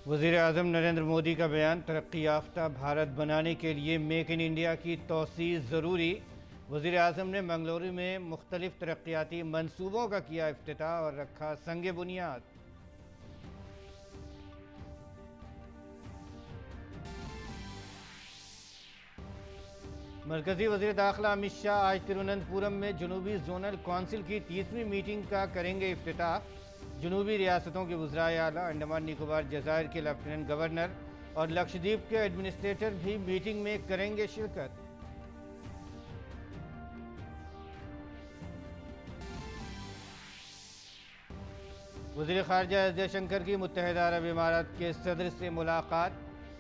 वज़ीर-ए-आज़म नरेंद्र मोदी का बयान, तरक्की याफ्ता भारत बनाने के लिए मेक इन इंडिया की तोसी ज़रूरी। वज़ीर-ए-आज़म ने मंगलुरु में मुख्तलिफ तरक्याती मंसूबों का किया इफ्तिताह और रखा संग बुनियाद। मरकज़ी वज़ीर दाखिला अमित शाह आज तिरुवनंतपुरम में जनूबी जोनल कौंसिल की 30वीं मीटिंग का करेंगे इफ्तिताह। जनूबी रियासतों के वज़राए आला, अंडमान निकोबार जज़ायर के लेफ्टिनेंट गवर्नर और लक्षद्वीप के एडमिनिस्ट्रेटर भी मीटिंग में करेंगे शिरकत। वज़ीर ख़ारजा एस जयशंकर की मुत्तहिदा अरब इमारात के सदर से मुलाकात।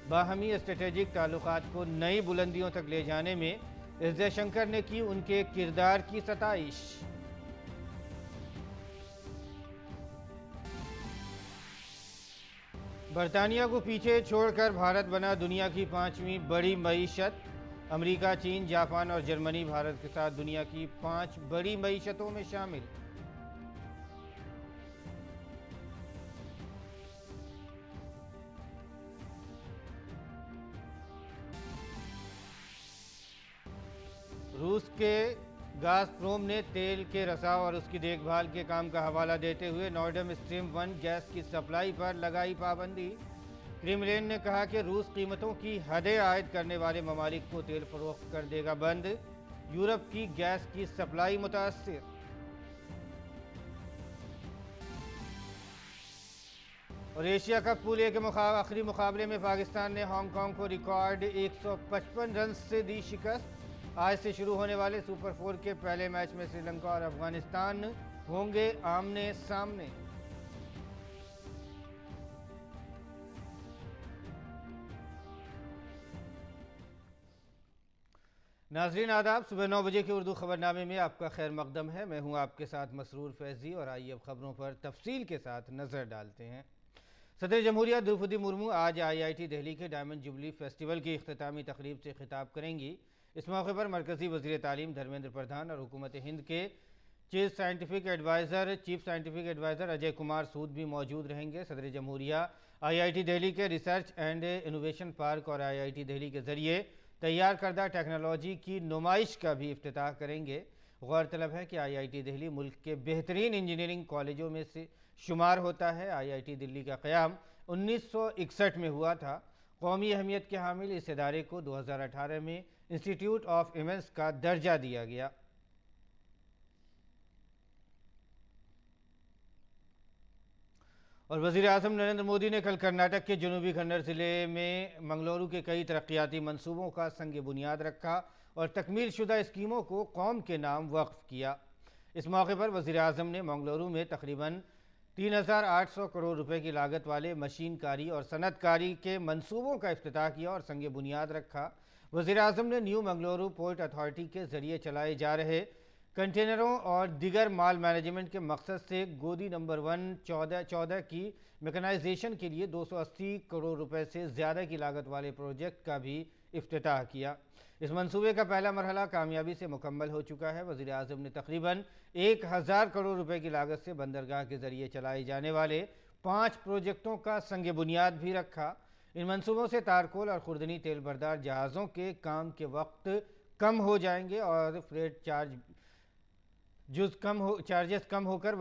बाहमी स्ट्रेटेजिक ताल्लुकात को नई बुलंदियों तक ले जाने में एस जयशंकर ने की उनके किरदार की सताइश। बरतानिया को पीछे छोड़कर भारत बना दुनिया की 5वीं बड़ी मईशत। अमेरिका, चीन, जापान और जर्मनी भारत के साथ दुनिया की 5 बड़ी मईशतों में शामिल। रूस के गाज़प्रोम ने तेल के रसाव और उसकी देखभाल के काम का हवाला देते हुए नॉर्ड स्ट्रीम 1 गैस की सप्लाई पर लगाई पाबंदी। क्रेमलिन ने कहा कि रूस कीमतों की हदें आयद करने वाले ममालिक को तेल फरोख्त कर देगा बंद। यूरोप की गैस की सप्लाई मुतासिर। और एशिया कप पूल ए के आखिरी मुकाबले में पाकिस्तान ने हांगकांग को रिकॉर्ड 155 रन से दी शिकस्त। आज से शुरू होने वाले सुपर 4 के पहले मैच में श्रीलंका और अफगानिस्तान होंगे आमने सामने। नाज़रीन आदाब, सुबह 9 बजे के उर्दू खबरनामे में आपका खैर मकदम है। मैं हूं आपके साथ मसरूर फैजी और आइए अब खबरों पर तफसील के साथ नजर डालते हैं। सदर जमहूरिया द्रौपदी मुर्मू आज IIT दिल्ली के डायमंड जुबली फेस्टिवल की इख्तितामी तकरीब से खिताब करेंगी। इस मौके पर मरकज़ी वज़ीर तालीम धर्मेंद्र प्रधान और हुकूमत हिंद के chief scientific adviser Ajay Kumar Sood भी मौजूद रहेंगे। सदर जमहूरिया IIT दिल्ली के रिसर्च एंड इनोवेशन पार्क और IIT दिल्ली के ज़रिए तैयार करदा टेक्नोलॉजी की नुमाइश का भी इफ्तिताह करेंगे। गौरतलब है कि IIT दिल्ली मुल्क के बेहतरीन इंजीनियरिंग कॉलेजों में से शुमार होता है। IIT दिल्ली का क़याम 1961 में हुआ था। कौमी अहमियत के हामिल इस इदारे को 2018 में इंस्टीट्यूट ऑफ इवेंट्स का दर्जा दिया गया। और वज़ीर-ए-आज़म नरेंद्र मोदी ने कल कर्नाटक के जनूबी कन्नड़ ज़िले में मंगलुरु के कई तरक्याती मंसूबों का संग बुनियाद रखा और तकमील शुदा स्कीमों को कौम के नाम वक्फ किया। इस मौके पर वज़ीर-ए-आज़म ने मंगलुरु में तकरीबन 3,800 करोड़ रुपए की लागत वाले मशीनकारी और सनतकारी के मंसूबों का इफ्तिताह किया और संग बुनियाद रखा। वज़ीर-ए-आज़म ने न्यू मंगलुरु पोर्ट अथॉरिटी के ज़रिए चलाए जा रहे कंटेनरों और दीगर माल मैनेजमेंट के मकसद से गोदी नंबर 1-14 की मैकेनाइजेशन के लिए 280 करोड़ रुपए से ज़्यादा की लागत वाले प्रोजेक्ट का भी इफ्तिताह किया। इस मंसूबे का पहला मरहला कामयाबी से मुकम्मल हो चुका है। वज़ीर-ए-आज़म ने तकरीबन 1000 करोड़ रुपए की लागत से बंदरगाह के ज़रिए चलाए जाने वाले 5 प्रोजेक्टों का संग बुनियाद भी रखा। इन मंसूबों से तारकोल और खुर्दनी तेल बरदार जहाज़ों के काम के वक्त कम हो जाएंगे और फ्रेट चार्जेस कम होकर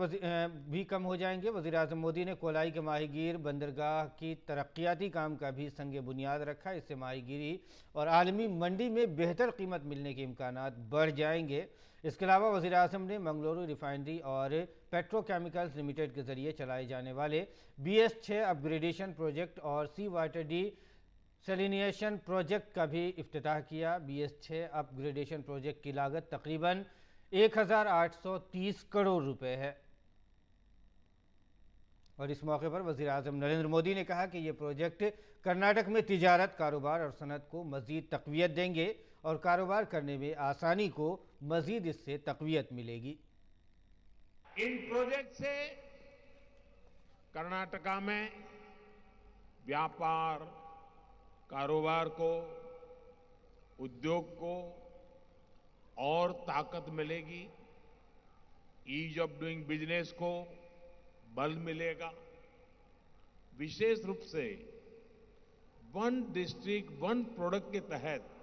भी कम हो जाएंगे। वज़ीर-ए-आज़म मोदी ने कोलाई के माहीगीर बंदरगाह की तरक्याती काम का भी संग बुनियाद रखा। इससे माहीगीरी और आलमी मंडी में बेहतर कीमत मिलने के इम्कानात बढ़ जाएंगे। इसके अलावा वज़ीर-ए-आज़म ने मंगलुरु रिफाइनरी और पेट्रोकेमिकल्स लिमिटेड के ज़रिए चलाए जाने वाले BS6 अपग्रेडेशन प्रोजेक्ट और सी वाटर डी सैलिनेशन प्रोजेक्ट का भी इफ्तिताह किया। BS6 अपग्रेडेशन प्रोजेक्ट की लागत तकरीबन 1,830 करोड़ रुपए है। और इस मौके पर वज़ीर-ए-आज़म नरेंद्र मोदी ने कहा कि ये प्रोजेक्ट कर्नाटक में तिजारत, कारोबार और सनत को मज़ीद तक़वियत देंगे और कारोबार करने में आसानी को मज़ीद इससे तक़वियत मिलेगी। इन प्रोजेक्ट से कर्नाटका में व्यापार, कारोबार को, उद्योग को और ताकत मिलेगी, ईज ऑफ डूइंग बिजनेस को बल मिलेगा। विशेष रूप से वन डिस्ट्रिक्ट वन प्रोडक्ट के तहत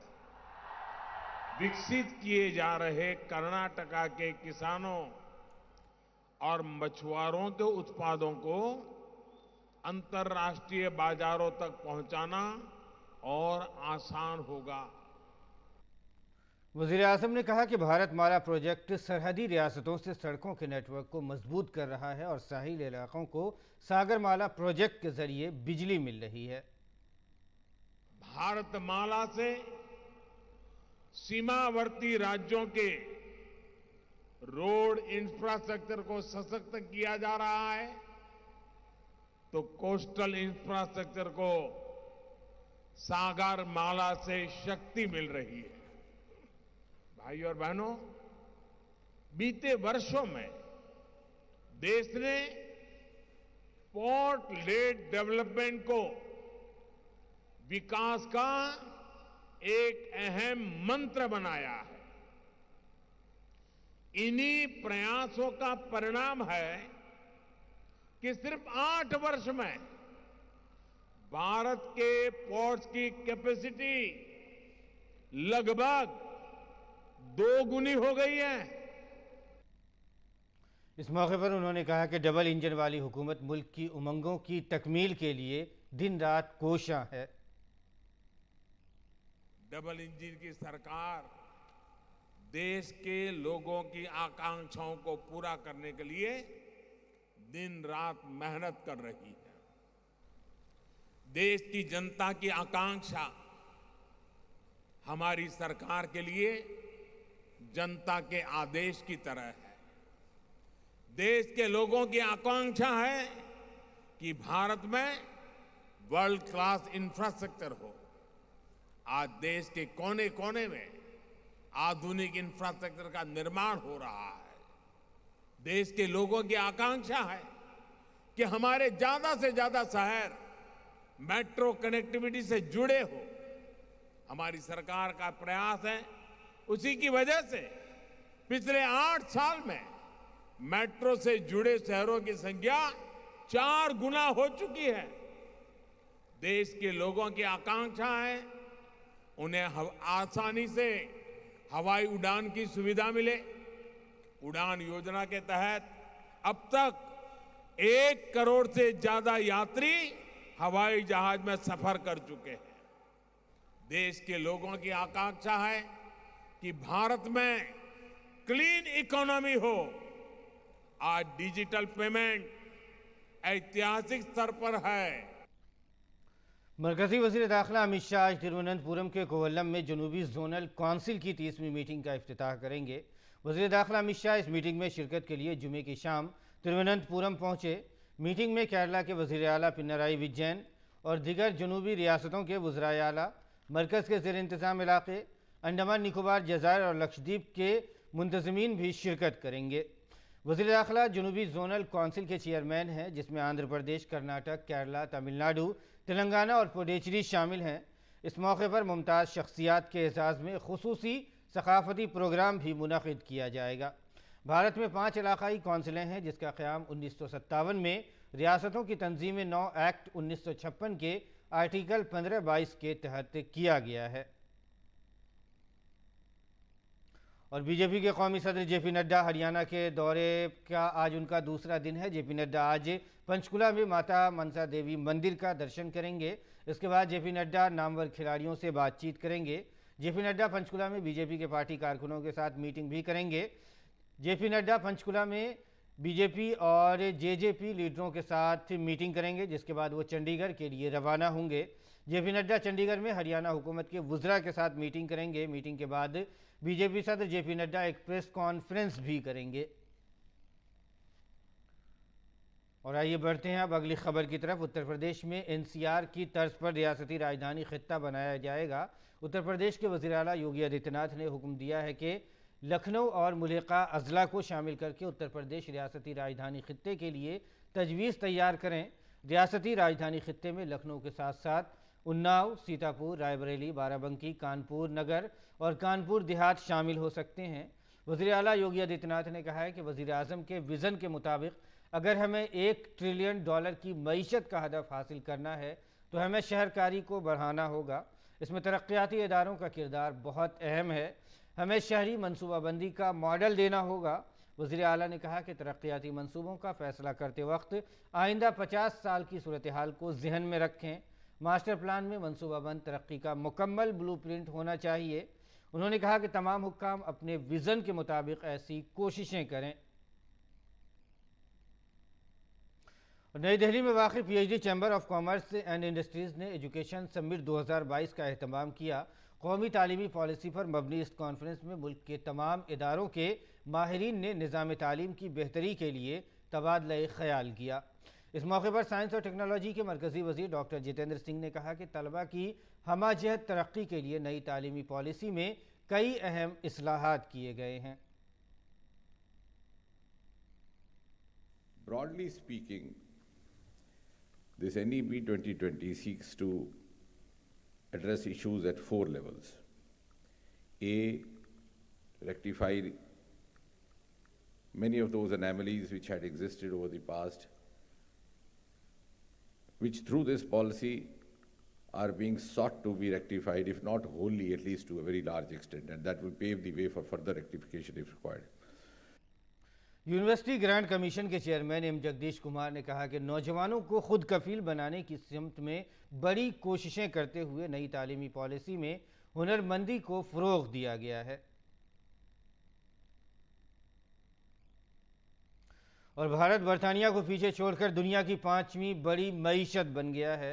विकसित किए जा रहे कर्नाटका के किसानों और मछुआरों के उत्पादों को अंतर्राष्ट्रीय बाजारों तक पहुंचाना और आसान होगा। वज़ीर-ए-आज़म ने कहा कि भारतमाला प्रोजेक्ट सरहदी रियासतों से सड़कों के नेटवर्क को मजबूत कर रहा है और साहिल इलाकों को सागरमाला प्रोजेक्ट के जरिए बिजली मिल रही है। भारतमाला से सीमावर्ती राज्यों के रोड इंफ्रास्ट्रक्चर को सशक्त किया जा रहा है, तो कोस्टल इंफ्रास्ट्रक्चर को सागरमाला से शक्ति मिल रही है। भाइयों और बहनों, बीते वर्षों में देश ने पोर्ट लेड डेवलपमेंट को विकास का एक अहम मंत्र बनाया है। इन्हीं प्रयासों का परिणाम है कि सिर्फ 8 वर्ष में भारत के पोर्ट्स की कैपेसिटी लगभग 2 गुनी हो गई है। इस मौके पर उन्होंने कहा कि डबल इंजन वाली हुकूमत मुल्क की उमंगों की तकमील के लिए दिन रात कोशां है। डबल इंजन की सरकार देश के लोगों की आकांक्षाओं को पूरा करने के लिए दिन रात मेहनत कर रही है। देश की जनता की आकांक्षा हमारी सरकार के लिए जनता के आदेश की तरह है। देश के लोगों की आकांक्षा है कि भारत में वर्ल्ड क्लास इंफ्रास्ट्रक्चर हो। आज देश के कोने कोने में आधुनिक इंफ्रास्ट्रक्चर का निर्माण हो रहा है। देश के लोगों की आकांक्षा है कि हमारे ज्यादा से ज्यादा शहर मेट्रो कनेक्टिविटी से जुड़े हो। हमारी सरकार का प्रयास है, उसी की वजह से पिछले 8 साल में मेट्रो से जुड़े शहरों की संख्या 4 गुना हो चुकी है। देश के लोगों की आकांक्षा है उन्हें आसानी से हवाई उड़ान की सुविधा मिले। उड़ान योजना के तहत अब तक 1 करोड़ से ज्यादा यात्री हवाई जहाज में सफर कर चुके हैं। देश के लोगों की आकांक्षा है कि भारत में क्लीन इकोनॉमी हो। आज डिजिटल पेमेंट ऐतिहासिक स्तर पर है। मरकजी वज़ीर दाखिला अमित शाह आज तिरुवनंतपुरम के कोवल्लम में जनूबी जोनल काउंसिल की 30वीं मीटिंग का इफ्तिताह करेंगे। वज़ीर दाखिला अमित शाह इस मीटिंग में शिरकत के लिए जुमे की शाम तिरुवनंतपुरम पहुंचे। मीटिंग में केरला के वज़ीर आला पिनराई विजयन और दीगर जनूबी रियासतों के वज़राए आला, मरकज़ के ज़ेर इंतज़ाम इलाके, अंडमान निकोबार, जज़ायर और लक्षद्वीप के मुंतज़मीन भी शिरकत करेंगे। वज़ीर दाखिला जनूबी जोनल काउंसिल के चेयरमैन हैं, जिसमें आंध्र प्रदेश, कर्नाटक, केरला, तमिलनाडु, तेलंगाना और पुडुचेरी शामिल हैं। इस मौके पर मुमताज़ शख्सियात के एजाज़ में खुसूसी सकाफती प्रोग्राम भी मुनक़िद किया जाएगा। भारत में 5 इलाक़ाई कौंसिलें हैं, जिसका क़याम 1957 में रियासतों की तंजीम 9 एक्ट 1956 के आर्टिकल 15-22 के तहत किया गया है। और बीजेपी के कौमी सदर जेपी नड्डा हरियाणा के दौरे का आज उनका दूसरा दिन है। जेपी नड्डा आज पंचकुला में माता मनसा देवी मंदिर का दर्शन करेंगे। इसके बाद जेपी नड्डा नामवर खिलाड़ियों से बातचीत करेंगे। जेपी नड्डा पंचकुला में बीजेपी के पार्टी कारकुनों के साथ मीटिंग भी करेंगे। जेपी नड्डा पंचकुला में बीजेपी और जेजेपी लीडरों के साथ मीटिंग करेंगे, जिसके बाद वो चंडीगढ़ के लिए रवाना होंगे। जेपी नड्डा चंडीगढ़ में हरियाणा हुकूमत के वुज़रा के साथ मीटिंग करेंगे। मीटिंग के बाद बीजेपी सदर जेपी नड्डा एक प्रेस कॉन्फ्रेंस भी करेंगे। और आइए बढ़ते हैं अब अगली खबर की तरफ। उत्तर प्रदेश में एनसीआर की तर्ज पर रियासती राजधानी खित्ता बनाया जाएगा। उत्तर प्रदेश के वज़ीर आला योगी आदित्यनाथ ने हुक्म दिया है कि लखनऊ और मुल्का अजला को शामिल करके उत्तर प्रदेश रियासती राजधानी खित्ते के लिए तजवीज़ तैयार करें। रियासती राजधानी खित्ते में लखनऊ के साथ साथ उन्नाव, सीतापुर, रायबरेली, बाराबंकी, कानपुर नगर और कानपुर देहात शामिल हो सकते हैं। वज़ीर आला योगी आदित्यनाथ ने कहा है कि वज़ीर आज़म के विज़न के मुताबिक अगर हमें $1 ट्रिलियन की मईशत का हदफ हासिल करना है तो हमें शहरकारी को बढ़ाना होगा। इसमें तरक्याती इदारों का किरदार बहुत अहम है। हमें शहरी मनसूबाबंदी का मॉडल देना होगा। वज़ीर आला ने कहा कि तरक्याती मनसूबों का फ़ैसला करते वक्त आइंदा 50 साल की सूरत हाल को जहन में रखें। मास्टर प्लान में मनसूबाबंद तरक्की का मुकम्मल ब्लूप्रिंट होना चाहिए। उन्होंने कहा कि तमाम हुक्काम अपने विज़न के मुताबिक ऐसी कोशिशें करें। नई दिल्ली में वाक़ PhD chamber of commerce and industries ने एजुकेशन समिट 2022 का एहतमाम किया। कौमी तालीमी पॉलिसी पर मबनी इस कॉन्फ्रेंस में मुल्क के तमाम इदारों के माहिरीन ने निज़ाम तालीम की बेहतरी के लिए तबादला ख्याल किया। इस मौके पर साइंस और टेक्नोलॉजी के मरकज़ी वज़ीर डॉक्टर जितेंद्र सिंह ने कहा कि तलबा की हमाजहत तरक्की के लिए नई तालीमी पॉलिसी में कई अहम इस्लाहात किए गए हैं। Broadly speaking, this NEP 2020 seeks to address issues at 4 levels. A, rectify many of those anomalies which had existed over the past, which through this policy are being sought to be rectified, if not wholly, at least to a very large extent, and that will pave the way for further rectification if required. University grant commission के chairman M Jagdish Kumar ने कहा कि नौजवानों को खुद कफील बनाने की सिमत में बड़ी कोशिशें करते हुए नई तालीमी पॉलिसी में हुनरमंदी को फ़रोग़ दिया गया है और भारत बरतानिया को पीछे छोड़कर दुनिया की 5वीं बड़ी मईशत बन गया है।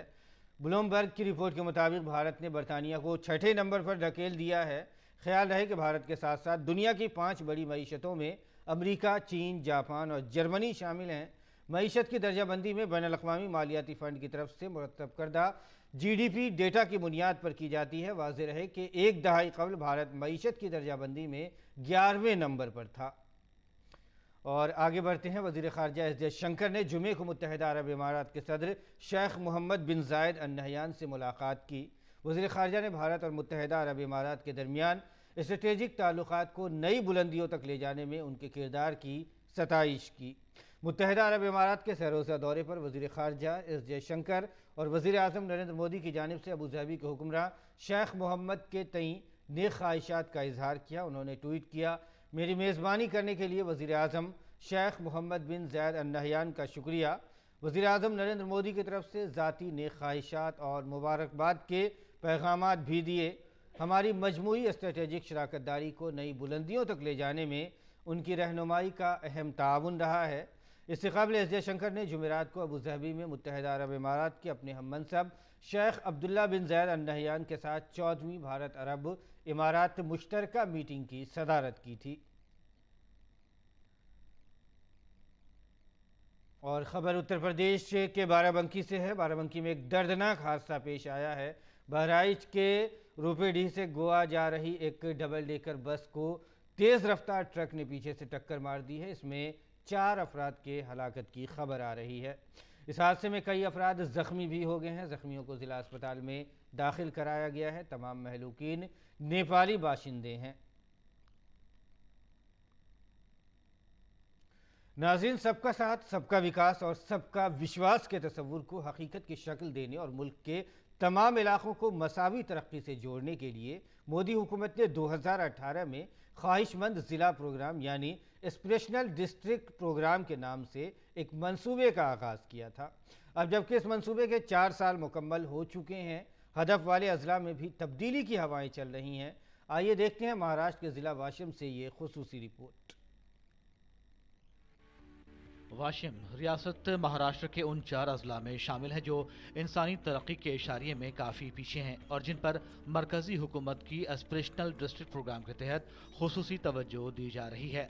ब्लूमबर्ग की रिपोर्ट के मुताबिक भारत ने बरतानिया को 6ठे नंबर पर ढकेल दिया है। ख्याल रहे कि भारत के साथ साथ दुनिया की 5 बड़ी मईशतों में अमेरिका, चीन, जापान और जर्मनी शामिल हैं। मईशत की दर्जाबंदी में बैनुल अक़वामी मालियाती फ़ंड की तरफ से मुरतब करदा GDP डेटा की बुनियाद पर की जाती है। वाज़ेह रहे कि एक दहाई कबल भारत मईशत की दर्जाबंदी में 11वें नंबर पर था। और आगे बढ़ते हैं। वज़ीर ख़ारजा एस जयशंकर ने जुमे को मुत्तहिदा अरब इमारात के सदर शेख मोहम्मद बिन ज़ायद अल नहयान से मुलाकात की। वज़ीर ख़ारजा ने भारत और मुत्तहिदा अरब इमारात के दरमियान स्ट्रेटेजिक ताल्लुकात को नई बुलंदियों तक ले जाने में उनके किरदार की सताइश की। मुत्तहिदा अरब इमारात के सरोज़ा दौरे पर वज़ीर ख़ारजा एस जयशंकर और वज़ीर आज़म नरेंद्र मोदी की जानिब से अबू धाबी के हुक्मरान शेख मोहम्मद के तई नेक ख्वाहिशात का इजहार किया। उन्होंने ट्वीट किया, मेरी मेज़बानी करने के लिए वज़ीर आज़म शेख मोहम्मद बिन ज़ायद अल नहयान का शुक्रिया। वज़ीर आज़म नरेंद्र मोदी की तरफ से ज़ाती नेक ख्वाहिशात और मुबारकबाद के पैगामात भी दिए। हमारी मजमूई स्ट्रेटेजिक शराकतदारी को नई बुलंदियों तक ले जाने में उनकी रहनुमाई का अहम ताउन रहा है। इससे कबल एस जयशंकर ने जुमेरात को अबू धाबी में मुत्तहिदा अरब इमारात के अपने हम मनसब शेख अब्दुल्ला बिन ज़ायद अल नहयान के साथ 14वीं भारत अरब इमारात मुश्तरका मीटिंग की सदारत की थी। और ख़बर उत्तर प्रदेश के बाराबंकी से है। बाराबंकी में एक दर्दनाक हादसा पेश आया है। बहराइच के रुपेडीह से गोवा जा रही एक डबल डेकर बस को तेज़ रफ्तार ट्रक ने पीछे से टक्कर मार दी है। इसमें 4 अफराद के हलाकत की खबर आ रही है। इस हादसे में कई अफराद ज़ख्मी भी हो गए हैं। ज़ख्मियों को ज़िला अस्पताल में दाखिल कराया गया है। तमाम महलूकीन नेपाली बाशिंदे हैं। नाज़रीन, सबका साथ, सबका विकास और सबका विश्वास के तस्वुर को हकीकत की शक्ल देने और मुल्क के तमाम इलाकों को मसावी तरक्की से जोड़ने के लिए मोदी हुकूमत ने 2018 में ख्वाहिशमंद ज़िला प्रोग्राम यानी एस्पिरेशनल डिस्ट्रिक्ट प्रोग्राम के नाम से एक मंसूबे का आगाज़ किया था। अब जबकि इस मंसूबे के 4 साल मुकम्मल हो चुके हैं, हदफ वाले अजला में भी तब्दीली की हवाएं चल रही हैं। आइए देखते हैं महाराष्ट्र के ज़िला वाशिम से ये खुसूसी रिपोर्ट। वाशिम रियासत महाराष्ट्र के उन 4 अजला में शामिल है जो इंसानी तरक्की के इशारे में काफ़ी पीछे हैं और जिन पर मरकज़ी हुकूमत की एस्पिरेशनल डिस्ट्रिक्ट प्रोग्राम के तहत खुसूसी तवज्जो दी जा रही है।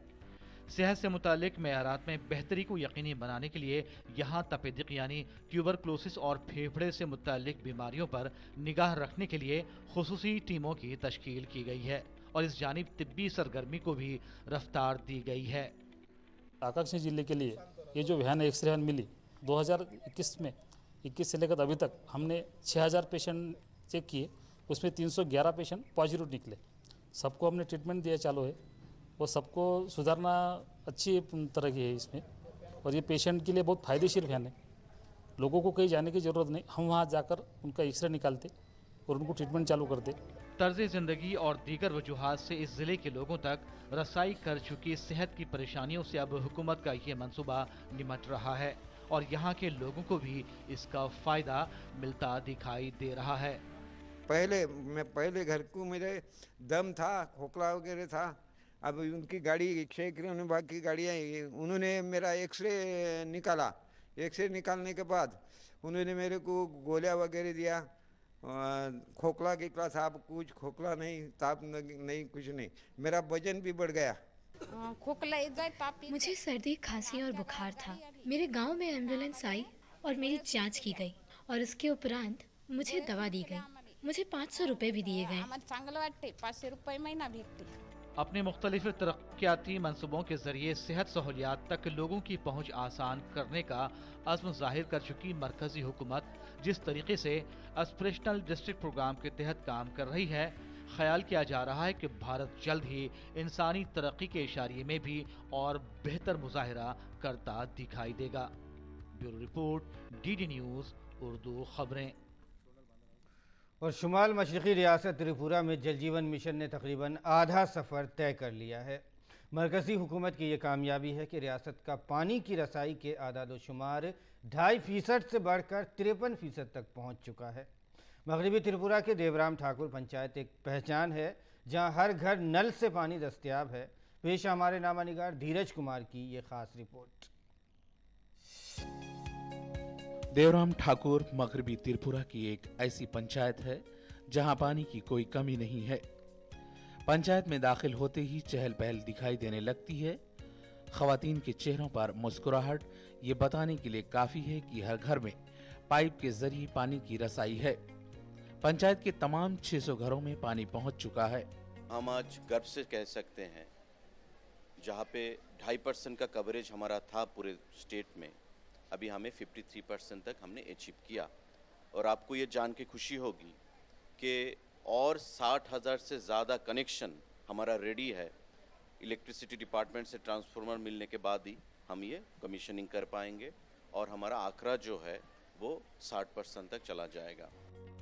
सेहत से मुतालिक मेयारात में बेहतरी को यकीनी बनाने के लिए यहाँ तपेदिक यानी ट्यूबरक्लोसिस और फेफड़े से मुतालिक बीमारियों पर निगाह रखने के लिए खुसूसी टीमों की तश्कील की गई है और इस जानिब तिब्बी सरगर्मी को भी रफ्तार दी गई है। आकांक्षी जिले के लिए ये जो वैन एक्सरे वैन मिली 2021 में 21 से लेकर अभी तक हमने 6000 पेशेंट चेक किए, उसमें 311 पेशेंट पॉजिटिव निकले। सबको हमने ट्रीटमेंट दिया चालू है और सबको सुधारना अच्छी तरह की है इसमें, और ये पेशेंट के लिए बहुत फ़ायदेशीर वैन है। लोगों को कहीं जाने की ज़रूरत नहीं, हम वहाँ जाकर उनका एक्सरे निकालते और उनको ट्रीटमेंट चालू करते। तर्ज़ ज़िंदगी और दीगर वजूहात से इस ज़िले के लोगों तक रसाई कर चुकी सेहत की परेशानियों से अब हुकूमत का ये मंसूबा निमट रहा है और यहाँ के लोगों को भी इसका फ़ायदा मिलता दिखाई दे रहा है। पहले घर को मेरे दम था, खोखला वगैरह था। अब उनकी गाड़ी उन्होंने बाकी गाड़ियाँ उन्होंने मेरा एक्सरे निकाला। एक्सरे निकालने के बाद उन्होंने मेरे को गोलियां वगैरह दिया। खोखला निकला था, अब कुछ खोखला नहीं, ताप नहीं, कुछ नहीं। मेरा वजन भी बढ़ गया। मुझे सर्दी, खांसी और बुखार था। मेरे गांव में एम्बुलेंस आई और मेरी जांच की गई और उसके उपरांत मुझे दवा दी गई। मुझे 500 रुपये भी दिए गए। अपने मुख्तलिफ तरक्याती मनसूबों के जरिए सेहत सहूलियात तक लोगों की पहुँच आसान करने का अज़्म जाहिर कर चुकी मरकजी हुकूमत जिस तरीके से एस्पिरेशनल डिस्ट्रिक्ट प्रोग्राम के तहत काम कर रही है, ख्याल किया जा रहा है कि भारत जल्द ही इंसानी तरक्की के इशारे में भी और बेहतर मुजाहिरा करता दिखाई देगा। Bureau report, DD news Urdu खबरें। और शुमाल मशरक़ी रियासत त्रिपुरा में जल जीवन मिशन ने तकरीबन आधा सफ़र तय कर लिया है। मरकज़ी हुकूमत की ये कामयाबी है कि रियासत का पानी की रसाई के आदाद-ओ-शुमार 2.5% से बढ़कर 53% तक पहुँच चुका है। मगरबी त्रिपुरा के देवराम ठाकुर पंचायत एक पहचान है जहाँ हर घर नल से पानी दस्तयाब है। पेश हमारे नामा निगार धीरज कुमार की ये ख़ास रिपोर्ट। देवराम ठाकुर मगरबी त्रिपुरा की एक ऐसी पंचायत है जहां पानी की कोई कमी नहीं है। पंचायत में दाखिल होते ही चहल पहल दिखाई देने लगती है। खवातीन के चेहरों पर मुस्कुराहट ये बताने के लिए काफी है कि हर घर में पाइप के जरिए पानी की रसाई है। पंचायत के तमाम 600 घरों में पानी पहुंच चुका है। हम आज गर्व से कह सकते हैं, जहां पे 2.5% का कवरेज हमारा था पूरे स्टेट में, अभी हमें 53% तक हमने अचीव किया। और आपको ये जान के खुशी होगी कि और 60,000 से ज़्यादा कनेक्शन हमारा रेडी है। इलेक्ट्रिसिटी डिपार्टमेंट से ट्रांसफार्मर मिलने के बाद ही हम ये कमीशनिंग कर पाएंगे और हमारा आंकड़ा जो है वो 60% तक चला जाएगा।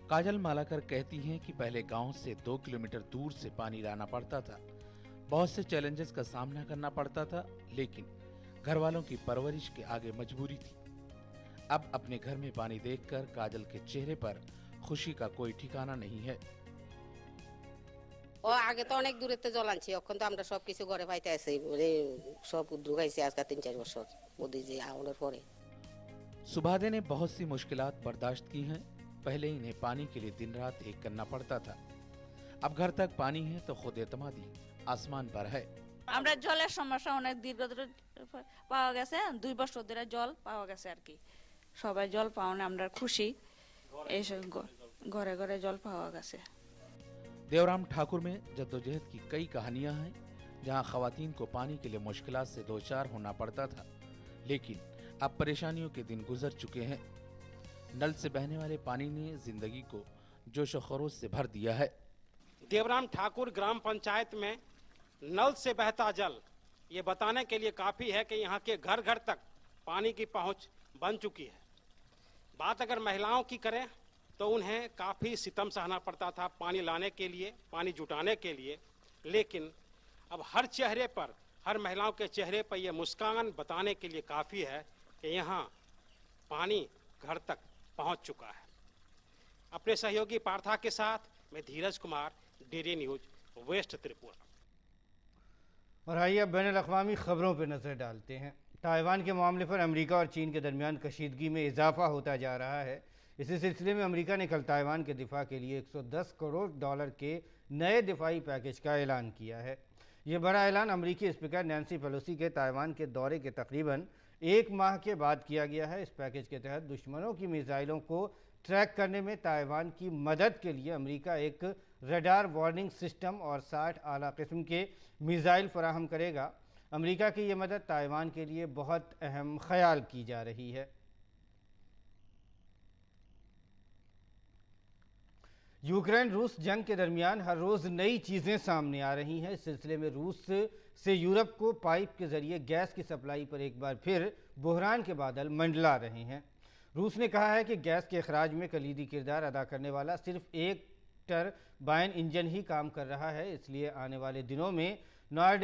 काजल मालाकर कहती हैं कि पहले गांव से 2 किलोमीटर दूर से पानी लाना पड़ता था। बहुत से चैलेंजेस का सामना करना पड़ता था, लेकिन घर वालों की परवरिश के आगे मजबूरी थी। अब अपने घर में पानी देखकर काजल के चेहरे पर खुशी का कोई ठिकाना नहीं है। ও আগে তো অনেক দূরেতে জল আনছি, এখন তো আমরা সবকিছু ঘরে পাইতে আছি, সব ঢুকাইছি আজকে 3-4 বছর মোদি जी आने পরে। सुभादे ने बहुत सी मुश्किलात बर्दाश्त की हैं। पहले इन्हें पानी के लिए दिन रात एक करना पड़ता था। अब घर तक पानी है तो खुद एतमादी आसमान पर है। আমরা জলের সমস্যা অনেক দীর্ঘ ধরে পাওয়া গেছে, 2 বছর ধরে জল পাওয়া গেছে আর কি। সবাই জল পাওনে আমরা খুশি, এই ঘরে ঘরে জল পাওয়া গেছে। देवराम ठाकुर में जद्दोजहद की कई कहानियां हैं, जहां खवातीन को पानी के लिए मुश्किलात से दो चार होना पड़ता था, लेकिन अब परेशानियों के दिन गुजर चुके हैं। नल से बहने वाले पानी ने जिंदगी को जोशो खरोश से भर दिया है। देवराम ठाकुर ग्राम पंचायत में नल से बहता जल ये बताने के लिए काफी है कि यहाँ के घर घर तक पानी की पहुँच बन चुकी है। बात अगर महिलाओं की करें तो उन्हें काफ़ी सितम सहना पड़ता था पानी लाने के लिए, पानी जुटाने के लिए, लेकिन अब हर चेहरे पर, हर महिलाओं के चेहरे पर यह मुस्कान बताने के लिए काफ़ी है कि यहाँ पानी घर तक पहुँच चुका है। अपने सहयोगी पार्था के साथ मैं Dheeraj Kumar, DD news, west Tripura. और आइए अब बैनुल-अक़वामी खबरों पर नज़र डालते हैं। ताइवान के मामले पर अमेरिका और चीन के दरमियान कशीदगी में इजाफा होता जा रहा है। इसी सिलसिले में अमेरिका ने कल ताइवान के दिफा के लिए $110 करोड़ के नए दिफाई पैकेज का ऐलान किया है। ये बड़ा ऐलान अमेरिकी स्पीकर नैन्सी पेलोसी के ताइवान के दौरे के तकरीबन 1 माह के बाद किया गया है। इस पैकेज के तहत दुश्मनों की मिसाइलों को ट्रैक करने में ताइवान की मदद के लिए अमेरिका एक रडार वार्निंग सिस्टम और 60 आला किस्म के मिसाइल फराहम करेगा। अमेरिका की ये मदद ताइवान के लिए बहुत अहम ख्याल की जा रही है। यूक्रेन रूस जंग के दरमियान हर रोज़ नई चीज़ें सामने आ रही हैं। इस सिलसिले में रूस से यूरोप को पाइप के जरिए गैस की सप्लाई पर एक बार फिर बहरान के बादल मंडला रहे हैं। रूस ने कहा है कि गैस के अखराज में कलीदी किरदार अदा करने वाला सिर्फ एक टरबाइन इंजन ही काम कर रहा है, इसलिए आने वाले दिनों में नॉर्ड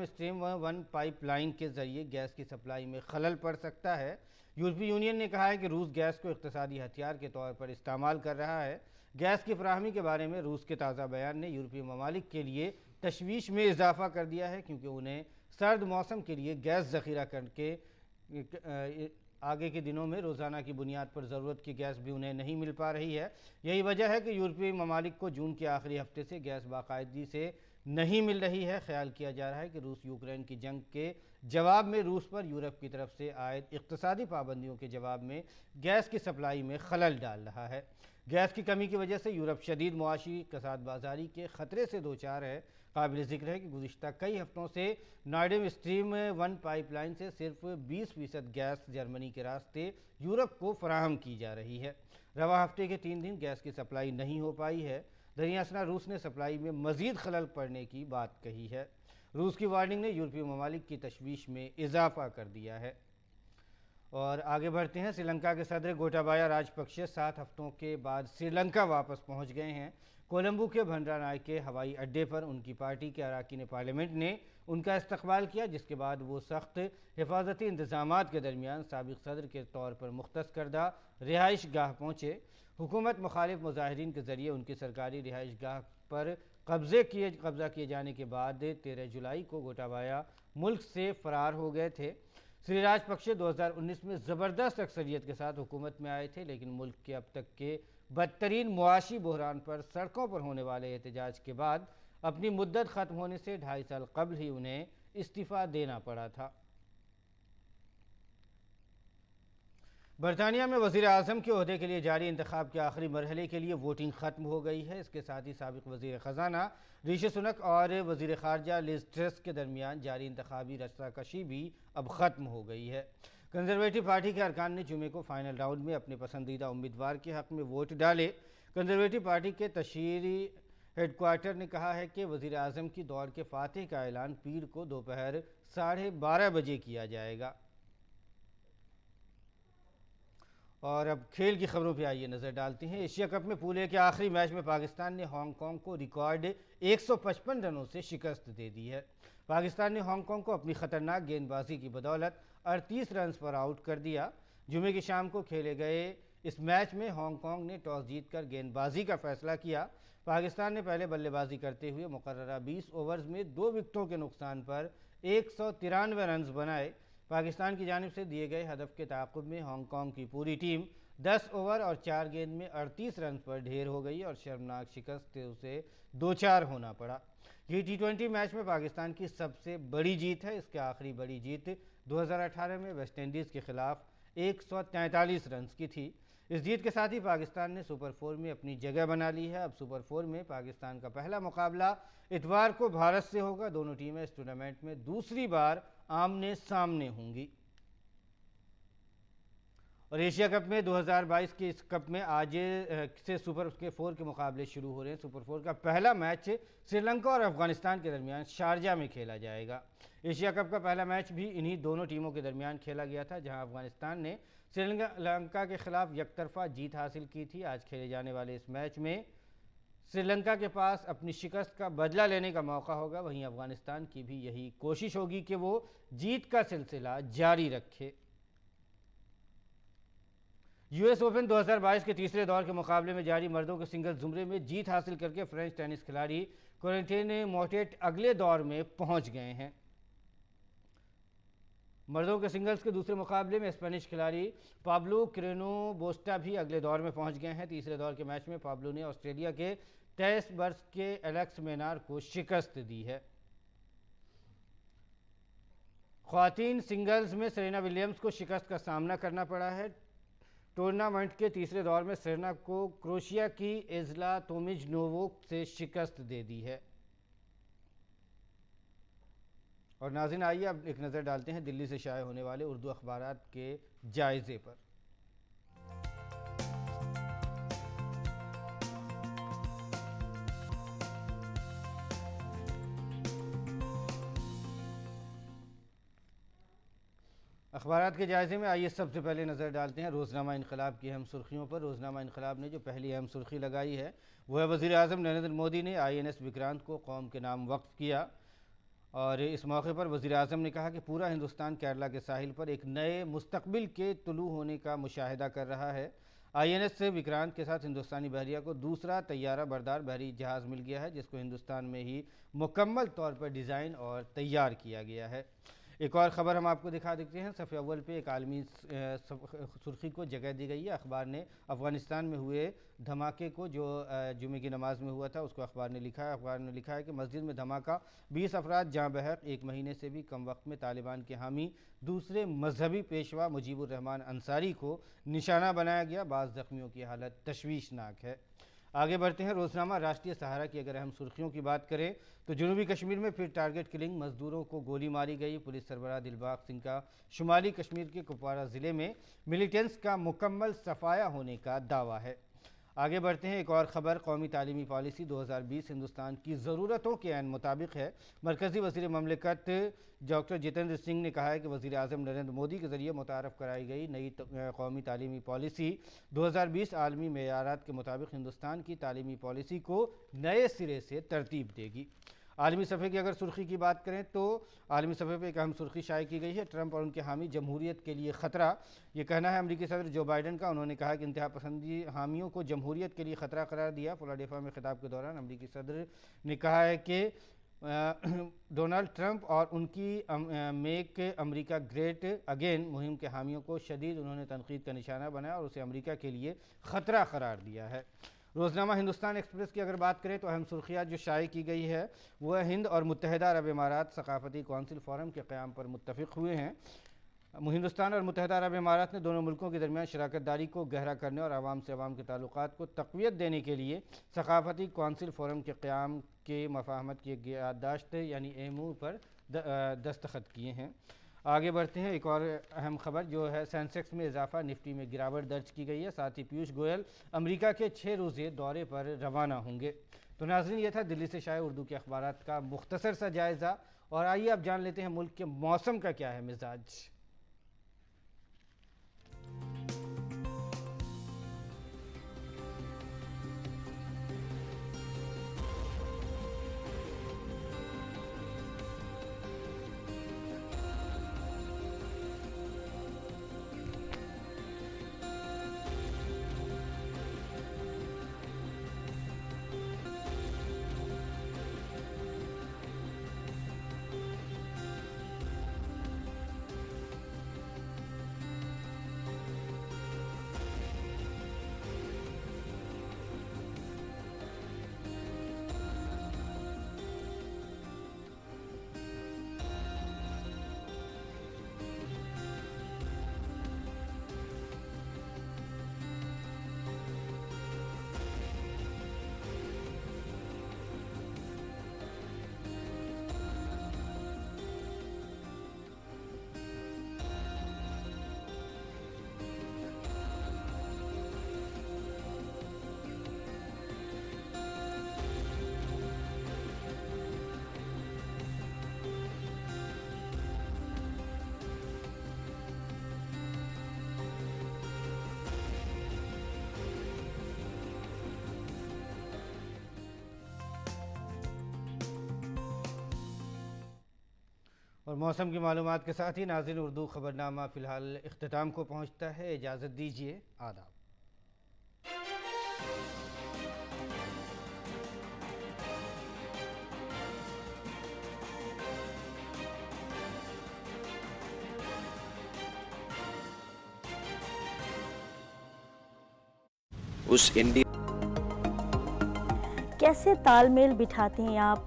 स्ट्रीम 1 पाइपलाइन के जरिए गैस की सप्लाई में खलल पड़ सकता है। यूरोपीय यूनियन ने कहा है कि रूस गैस को इक़्तिसादी हथियार के तौर पर इस्तेमाल कर रहा है। गैस की फराहमी के बारे में रूस के ताज़ा बयान ने यूरोपीय ममालिक के लिए तशवीश में इजाफा कर दिया है, क्योंकि उन्हें सर्द मौसम के लिए गैस ज़ख़ीरा करके आगे के दिनों में रोज़ाना की बुनियाद पर ज़रूरत की गैस भी उन्हें नहीं मिल पा रही है। यही वजह है कि यूरोपीय ममालिक को जून के आखिरी हफ्ते से गैस बाकायदगी से नहीं मिल रही है। ख्याल किया जा रहा है कि रूस यूक्रेन की जंग के जवाब में रूस पर यूरोप की तरफ से आयद इक़्तिसादी पाबंदियों के जवाब में गैस की सप्लाई में खलल डाल रहा है। गैस की कमी की वजह से यूरोप शदीद मुआशी कसाद बाजारी के ख़तरे से दो चार है। काबिल ज़िक्र है कि गुज़िश्ता कई हफ्तों से नॉर्ड स्ट्रीम 1 पाइपलाइन से सिर्फ 20% गैस जर्मनी के रास्ते यूरोप को फराहम की जा रही है। रवा हफ्ते के 3 दिन गैस की सप्लाई नहीं हो पाई है। दरअसल रूस ने सप्लाई में मज़ीद खलल पड़ने की बात कही है। रूस की वार्निंग ने यूरोपीय ममालिक की तशवीश में इजाफा कर दिया है। और आगे बढ़ते हैं। श्रीलंका के सदर गोटाबाया राजपक्षे 7 हफ्तों के बाद श्रीलंका वापस पहुंच गए हैं। कोलंबो के भंडारनायके हवाई अड्डे पर उनकी पार्टी के अरकान पार्लियामेंट ने उनका इस्तकबाल किया, जिसके बाद वो सख्त हिफाजती इंतजामात के दरमियान साबिक सदर के तौर पर मुख्तस करदा रिहाइश गाह पहुँचे। हुकूमत मुखालिफ मुजाहिरीन के जरिए उनकी सरकारी रिहाइश गाह पर कब्जा किए जाने के बाद 13 जुलाई को गोटाबाया मुल्क से फरार हो गए थे। श्री राजपक्षे 2019 में ज़बरदस्त अक्सरियत के साथ हुकूमत में आए थे, लेकिन मुल्क के अब तक के बदतरीन मुआशी बहरान पर सड़कों पर होने वाले एहतजाज के बाद अपनी मुद्दत ख़त्म होने से 2.5 साल कबल ही उन्हें इस्तीफ़ा देना पड़ा था। बरतानिया में वज़ीर आज़म के ओहदे के लिए जारी इंतखाब के आखिरी मरहले के लिए वोटिंग ख़त्म हो गई है। इसके साथ ही साबिक़ वज़ीर ख़जाना ऋषि सुनक और वज़ीर ख़ारजा लिज़ ट्रस के दरमियान जारी इंतखाबी रस्साकशी भी अब ख़त्म हो गई है। कंजरवेटिव पार्टी के अरकान ने जुमे को फाइनल राउंड में अपने पसंदीदा उम्मीदवार के हक़ में वोट डाले। कंजरवेटिव पार्टी के तशहीरी हेडक्वार्टर ने कहा है कि वज़ीर आज़म की दौड़ के फ़ातिह का ऐलान पीर को दोपहर 12:30 बजे किया जाएगा। और अब खेल की खबरों पर आइए नज़र डालते हैं। एशिया कप में पूल ए के आखिरी मैच में पाकिस्तान ने हांगकांग को रिकॉर्ड 155 रनों से शिकस्त दे दी है। पाकिस्तान ने हांगकांग को अपनी ख़तरनाक गेंदबाजी की बदौलत 38 रन पर आउट कर दिया। जुमे की शाम को खेले गए इस मैच में हांगकांग ने टॉस जीतकर गेंदबाजी का फैसला किया। पाकिस्तान ने पहले बल्लेबाजी करते हुए मुकर्ररा 20 ओवर्स में 2 विकेटों के नुकसान पर 193 रन बनाए। पाकिस्तान की जानिब से दिए गए हदफ के ताक़ुब में हांगकांग की पूरी टीम 10 ओवर और 4 गेंद में 38 रन पर ढेर हो गई और शर्मनाक शिकस्त से उसे 2-4 होना पड़ा। ये T20 मैच में पाकिस्तान की सबसे बड़ी जीत है। इसके आखिरी बड़ी जीत 2018 में वेस्ट इंडीज़ के खिलाफ 143 रन की थी। इस जीत के साथ ही पाकिस्तान ने सुपर 4 में अपनी जगह बना ली है। अब सुपर 4 में पाकिस्तान का पहला मुकाबला इतवार को भारत से होगा। दोनों टीमें इस टूर्नामेंट में दूसरी बार आमने सामने होंगी। और एशिया कप में 2022 के इस कप में आज से सुपर 4 के मुकाबले शुरू हो रहे हैं। सुपर 4 का पहला मैच श्रीलंका और अफगानिस्तान के दरमियान शारजा में खेला जाएगा। एशिया कप का पहला मैच भी इन्हीं दोनों टीमों के दरमियान खेला गया था, जहां अफगानिस्तान ने श्रीलंका के खिलाफ यकतरफा जीत हासिल की थी। आज खेले जाने वाले इस मैच में श्रीलंका के पास अपनी शिकस्त का बदला लेने का मौका होगा। वहीं अफगानिस्तान की भी यही कोशिश होगी कि वो जीत का सिलसिला जारी रखे। यूएस ओपन 2022 के तीसरे दौर के मुकाबले में जारी मर्दों के सिंगल्स जुमरे में जीत हासिल करके फ्रेंच टेनिस खिलाड़ी कोरेंटीन मोटेट अगले दौर में पहुंच गए हैं। मर्दों के सिंगल्स के दूसरे मुकाबले में स्पेनिश खिलाड़ी पाब्लो क्रेनो बोस्टा भी अगले दौर में पहुंच गए हैं। तीसरे दौर के मैच में पाब्लो ने ऑस्ट्रेलिया के 23 वर्ष के एलेक्स मेनार को शिकस्त दी है। ख्वातीन सिंगल्स में सेरेना विलियम्स को शिकस्त का सामना करना पड़ा है। टूर्नामेंट के तीसरे दौर में सेरेना को क्रोएशिया की एज़ला तोमिजनोवोक से शिकस्त दे दी है। और नाज़रीन, आइए अब एक नज़र डालते हैं दिल्ली से शाये होने वाले उर्दू अखबारात के जायज़े पर। अखबारात के जायज़े में आइए सबसे पहले नज़र डालते हैं रोज़नामा इनकलाब की अहम सुर्खियों पर। रोज़नामा इनकलाब ने जो पहली अहम सुर्खी लगाई है वह है वज़ीर आज़म नरेंद्र मोदी ने INS विक्रांत को कौम के नाम वक्फ किया। और इस मौके पर वज़ीर आज़म ने कहा कि पूरा हिंदुस्तान केरला के साहिल पर एक नए मुस्तकबिल के तुलू होने का मुशाहिदा कर रहा है। INS से विक्रांत के साथ हिंदुस्तानी बहरिया को दूसरा तैयारा बरदार बहरी जहाज़ मिल गया है, जिसको हिंदुस्तान में ही मुकम्मल तौर पर डिज़ाइन और तैयार किया गया है। एक और ख़बर हम आपको दिखा देते हैं। सफ़े अव्वल पे एक आलमी सुर्खी को जगह दी गई है। अखबार ने अफ़गानिस्तान में हुए धमाके को, जो जुमे की नमाज में हुआ था, उसको अखबार ने लिखा है। अखबार ने लिखा है कि मस्जिद में धमाका, 20 अफराद जाँ बहक, एक महीने से भी कम वक्त में तालिबान के हामी दूसरे मजहबी पेशवा मुजीबुर रहमान अंसारी को निशाना बनाया गया। बाज़ ज़ख्मियों की हालत तशवीशनाक है। आगे बढ़ते हैं। रोज़नामा राष्ट्रीय सहारा की अगर अहम सुर्खियों की बात करें तो जनूबी कश्मीर में फिर टारगेट किलिंग, मजदूरों को गोली मारी गई। पुलिस सरबराह दिलबाग सिंह का शुमाली कश्मीर के कुपवारा ज़िले में मिलिटेंट्स का मुकम्मल सफाया होने का दावा है। आगे बढ़ते हैं। एक और ख़बर, कौमी तालीमी पॉलिसी 2020 हिंदुस्तान की ज़रूरतों के ऐन मुताबिक है। मरकज़ी वज़ीर ममलिकत डॉक्टर जितेंद्र सिंह ने कहा है कि वज़ीर आज़म नरेंद्र मोदी के ज़रिए मुतारफ़ कराई गई नई कौमी तालीमी पॉलिसी 2020 आलमी मेयारात के मुताबिक हिंदुस्तान की तालीमी पॉलिसी को नए सिरे से तरतीब देगी। आलमी सफ़े की अगर सुर्खी की बात करें तो आलमी सफ़े पर एक अहम सुर्खी शाये की गई है। ट्रंप और उनके हामी जमहूरियत के लिए ख़तरा, ये कहना है अमरीकी सदर जो बाइडन का। उन्होंने कहा कि इंतहा पसंदी हामियों को जमहूरियत के लिए ख़तरा करार दिया। फिलाडेल्फिया में खिताब के दौरान अमरीकी सदर ने कहा है कि डोनाल्ड ट्रंप और उनकी मेक अमरीका ग्रेट अगेन मुहिम के हामियों को शदीद उन्होंने तनकीद का निशाना बनाया और उसे अमरीका के लिए ख़तरा करार दिया है। रोज़नामा हिंदुस्तान एक्सप्रेस की अगर बात करें तो अहम सुर्खियाँ जो शाये की गई है वह हिंद और मुत्तहिदा अरब इमारात सकाफ़ती कौंसिल फ़ोरम के क़याम पर मुत्तफ़िक़ हुए हैं। हिंदुस्तान और मुत्तहिदा अरब इमारात ने दोनों मुल्कों के दरमियान शराकत दारी को गहरा करने और आवाम से आवाम के ताल्लुकात को तक़वियत देने के लिए सकाफ़ती कौंसिल फ़ोरम के क़याम के मफ़ाहमत की याददाश्त यानी MOU पर दस्तखत किए हैं। आगे बढ़ते हैं। एक और अहम खबर जो है सेंसेक्स में इजाफा, निफ्टी में गिरावट दर्ज की गई है। साथ ही पीयूष गोयल अमेरिका के 6 रोज़े दौरे पर रवाना होंगे। तो नाज़रीन, ये था दिल्ली से शाये उर्दू के अखबारात का मुख्तसर सा जायज़ा। और आइए अब जान लेते हैं मुल्क के मौसम का क्या है मिजाज। और मौसम की मालूमात के साथ ही नाज़रीन उर्दू ख़बरनामा फ़िलहाल इख्तिताम को पहुँचता है। इजाज़त दीजिए, आदाब। उस इंडिया कैसे तालमेल बिठाते हैं आप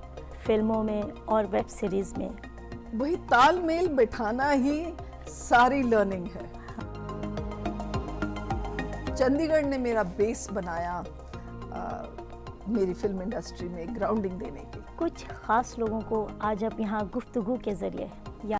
फिल्मों में और वेब सीरीज में? वही तालमेल बिठाना ही सारी लर्निंग है। चंडीगढ़ ने मेरा बेस बनाया मेरी फिल्म इंडस्ट्री में ग्राउंडिंग देने की। कुछ ख़ास लोगों को आज आप यहाँ गुफ्तगू के ज़रिए